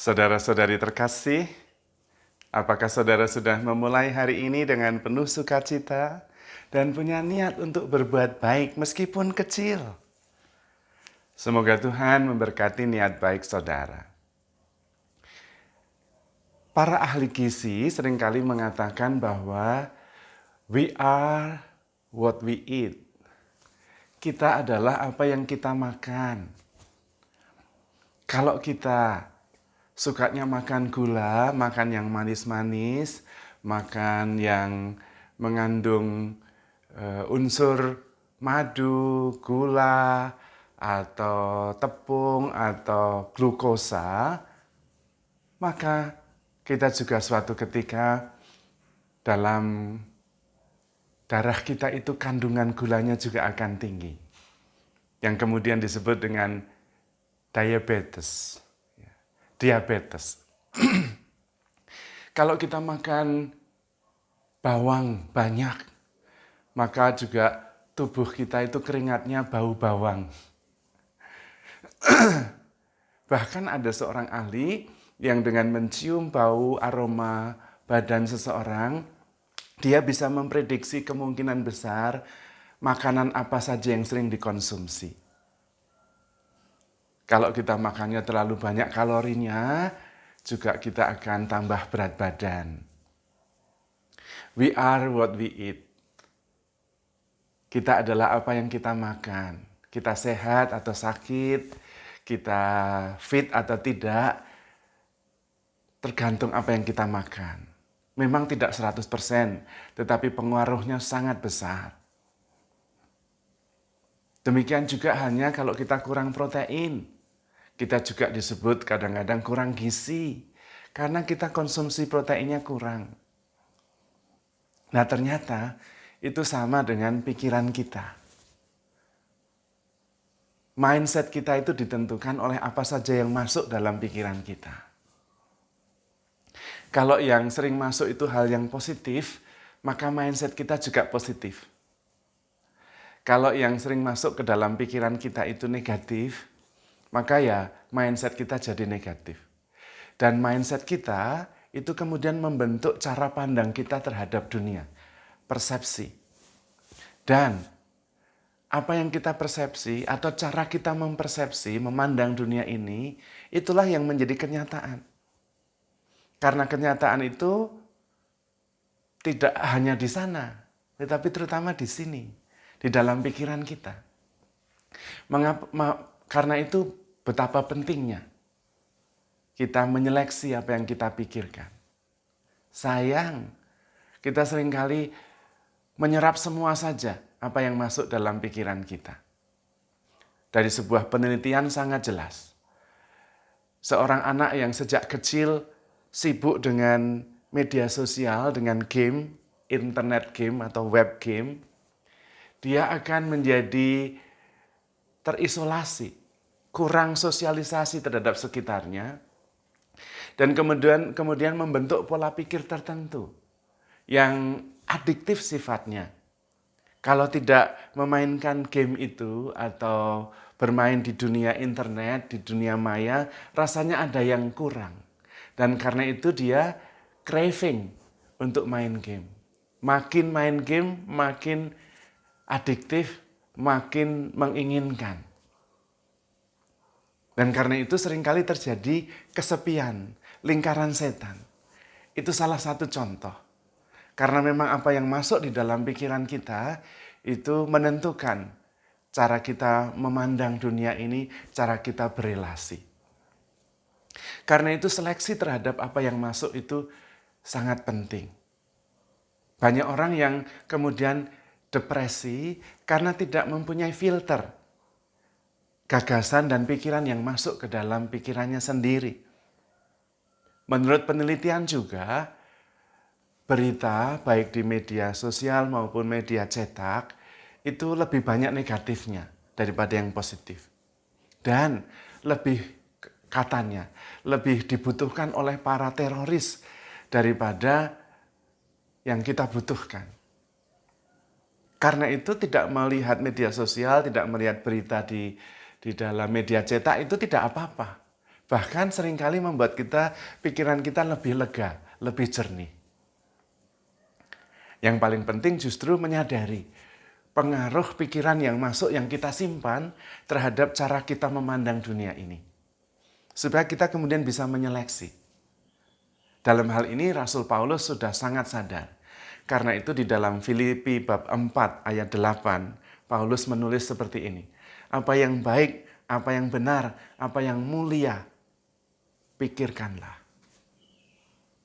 Saudara-saudari terkasih, apakah saudara sudah memulai hari ini dengan penuh sukacita dan punya niat untuk berbuat baik meskipun kecil? Semoga Tuhan memberkati niat baik saudara. Para ahli gizi seringkali mengatakan bahwa we are what we eat. Kita adalah apa yang kita makan. Kalau kita sukanya makan gula, makan yang manis-manis, makan yang mengandung unsur madu, gula, atau tepung, atau glukosa, maka kita juga suatu ketika dalam darah kita itu kandungan gulanya juga akan tinggi. Yang kemudian disebut dengan diabetes. Kalau kita makan bawang banyak, maka juga tubuh kita itu keringatnya bau bawang. Bahkan ada seorang ahli yang dengan mencium bau aroma badan seseorang, dia bisa memprediksi kemungkinan besar makanan apa saja yang sering dikonsumsi. Kalau kita makannya terlalu banyak kalorinya, juga kita akan tambah berat badan. We are what we eat. Kita adalah apa yang kita makan. Kita sehat atau sakit, kita fit atau tidak, tergantung apa yang kita makan. Memang tidak 100%, tetapi pengaruhnya sangat besar. Demikian juga hanya kalau kita kurang protein. Kita juga disebut kadang-kadang kurang gizi, karena kita konsumsi proteinnya kurang. Nah ternyata itu sama dengan pikiran kita. Mindset kita itu ditentukan oleh apa saja yang masuk dalam pikiran kita. Kalau yang sering masuk itu hal yang positif, maka mindset kita juga positif. Kalau yang sering masuk ke dalam pikiran kita itu negatif, maka ya mindset kita jadi negatif. Dan mindset kita itu kemudian membentuk cara pandang kita terhadap dunia. Persepsi. Dan apa yang kita persepsi atau cara kita mempersepsi, memandang dunia ini, itulah yang menjadi kenyataan. Karena kenyataan itu tidak hanya di sana, tetapi terutama di sini, di dalam pikiran kita. Karena itu betapa pentingnya kita menyeleksi apa yang kita pikirkan. Sayang, kita seringkali menyerap semua saja apa yang masuk dalam pikiran kita. Dari sebuah penelitian sangat jelas. Seorang anak yang sejak kecil sibuk dengan media sosial, dengan game, internet game atau web game, dia akan menjadi terisolasi, kurang sosialisasi terhadap sekitarnya, dan kemudian membentuk pola pikir tertentu yang adiktif sifatnya. Kalau tidak memainkan game itu atau bermain di dunia internet, di dunia maya, rasanya ada yang kurang. Dan karena itu dia craving untuk main game. Makin main game, makin adiktif, makin menginginkan. Dan karena itu seringkali terjadi kesepian, lingkaran setan. Itu salah satu contoh. Karena memang apa yang masuk di dalam pikiran kita itu menentukan cara kita memandang dunia ini, cara kita berelasi. Karena itu seleksi terhadap apa yang masuk itu sangat penting. Banyak orang yang kemudian depresi karena tidak mempunyai filter gagasan dan pikiran yang masuk ke dalam pikirannya sendiri. Menurut penelitian juga, berita baik di media sosial maupun media cetak itu lebih banyak negatifnya daripada yang positif. Dan katanya lebih dibutuhkan oleh para teroris daripada yang kita butuhkan. Karena itu tidak melihat media sosial, tidak melihat berita di dalam media cetak itu tidak apa-apa. Bahkan seringkali membuat pikiran kita lebih lega, lebih jernih. Yang paling penting justru menyadari pengaruh pikiran yang masuk, yang kita simpan terhadap cara kita memandang dunia ini. Supaya kita kemudian bisa menyeleksi. Dalam hal ini Rasul Paulus sudah sangat sadar. Karena itu di dalam Filipi bab 4 ayat 8, Paulus menulis seperti ini. Apa yang baik, apa yang benar, apa yang mulia, pikirkanlah.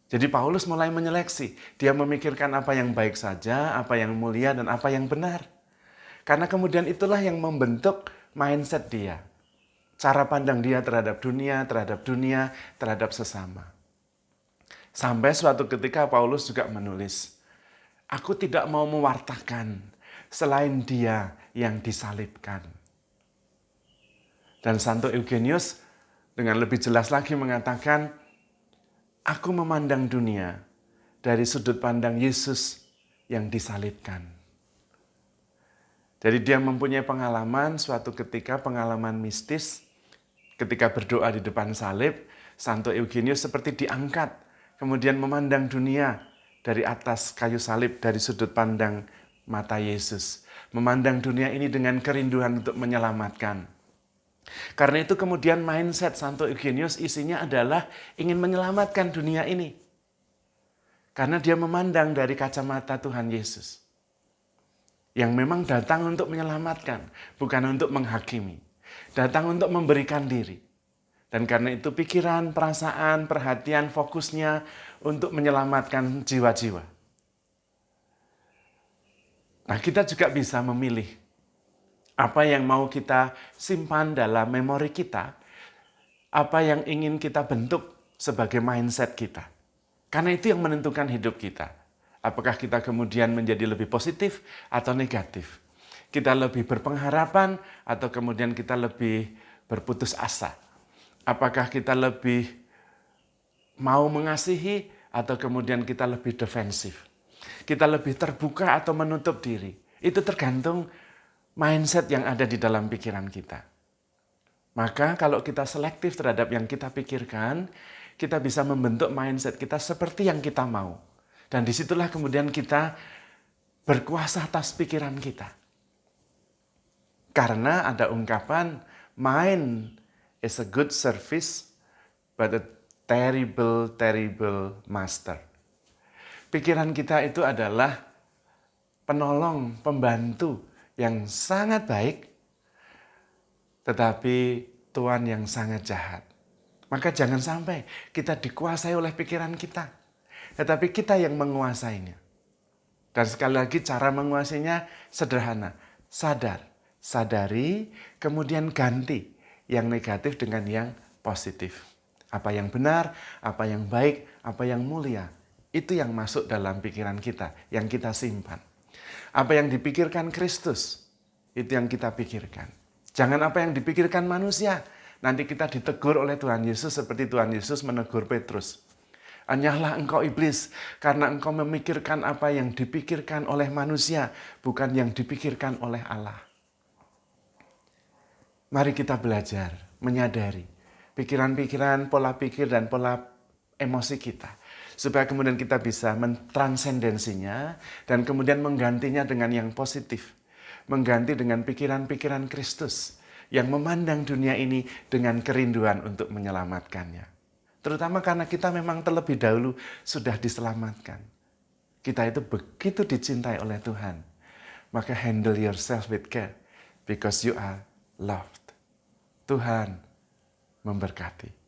Jadi Paulus mulai menyeleksi. Dia memikirkan apa yang baik saja, apa yang mulia, dan apa yang benar. Karena kemudian itulah yang membentuk mindset dia. Cara pandang dia terhadap dunia, terhadap sesama. Sampai suatu ketika Paulus juga menulis, aku tidak mau mewartakan selain dia yang disalibkan. Dan Santo Eugenius dengan lebih jelas lagi mengatakan, aku memandang dunia dari sudut pandang Yesus yang disalibkan. Jadi dia mempunyai pengalaman suatu ketika, pengalaman mistis, ketika berdoa di depan salib, Santo Eugenius seperti diangkat, kemudian memandang dunia dari atas kayu salib, dari sudut pandang mata Yesus. Memandang dunia ini dengan kerinduan untuk menyelamatkan. Karena itu kemudian mindset Santo Eugenius isinya adalah ingin menyelamatkan dunia ini. Karena dia memandang dari kacamata Tuhan Yesus. Yang memang datang untuk menyelamatkan, bukan untuk menghakimi. Datang untuk memberikan diri. Dan karena itu pikiran, perasaan, perhatian, fokusnya untuk menyelamatkan jiwa-jiwa. Nah, kita juga bisa memilih apa yang mau kita simpan dalam memori kita, apa yang ingin kita bentuk sebagai mindset kita. Karena itu yang menentukan hidup kita. Apakah kita kemudian menjadi lebih positif atau negatif? Kita lebih berpengharapan atau kemudian kita lebih berputus asa? Apakah kita lebih mau mengasihi atau kemudian kita lebih defensif? Kita lebih terbuka atau menutup diri? Itu tergantung mindset yang ada di dalam pikiran kita. Maka kalau kita selektif terhadap yang kita pikirkan, kita bisa membentuk mindset kita seperti yang kita mau. Dan disitulah kemudian kita berkuasa atas pikiran kita. Karena ada ungkapan, mind is a good service, but a terrible, terrible master. Pikiran kita itu adalah penolong, pembantu yang sangat baik, tetapi Tuhan yang sangat jahat. Maka jangan sampai kita dikuasai oleh pikiran kita, tetapi kita yang menguasainya. Dan sekali lagi cara menguasainya sederhana. Sadari, kemudian ganti yang negatif dengan yang positif. Apa yang benar, apa yang baik, apa yang mulia. Itu yang masuk dalam pikiran kita, yang kita simpan. Apa yang dipikirkan Kristus, itu yang kita pikirkan. Jangan apa yang dipikirkan manusia. Nanti kita ditegur oleh Tuhan Yesus seperti Tuhan Yesus menegur Petrus. Anyahlah engkau iblis, karena engkau memikirkan apa yang dipikirkan oleh manusia, bukan yang dipikirkan oleh Allah. Mari kita belajar, menyadari pikiran-pikiran, pola pikir, dan pola emosi kita. Supaya kemudian kita bisa mentransendensinya, dan kemudian menggantinya dengan yang positif. Mengganti dengan pikiran-pikiran Kristus, yang memandang dunia ini dengan kerinduan untuk menyelamatkannya. Terutama karena kita memang terlebih dahulu sudah diselamatkan. Kita itu begitu dicintai oleh Tuhan. Maka handle yourself with care because you are loved. Tuhan memberkati.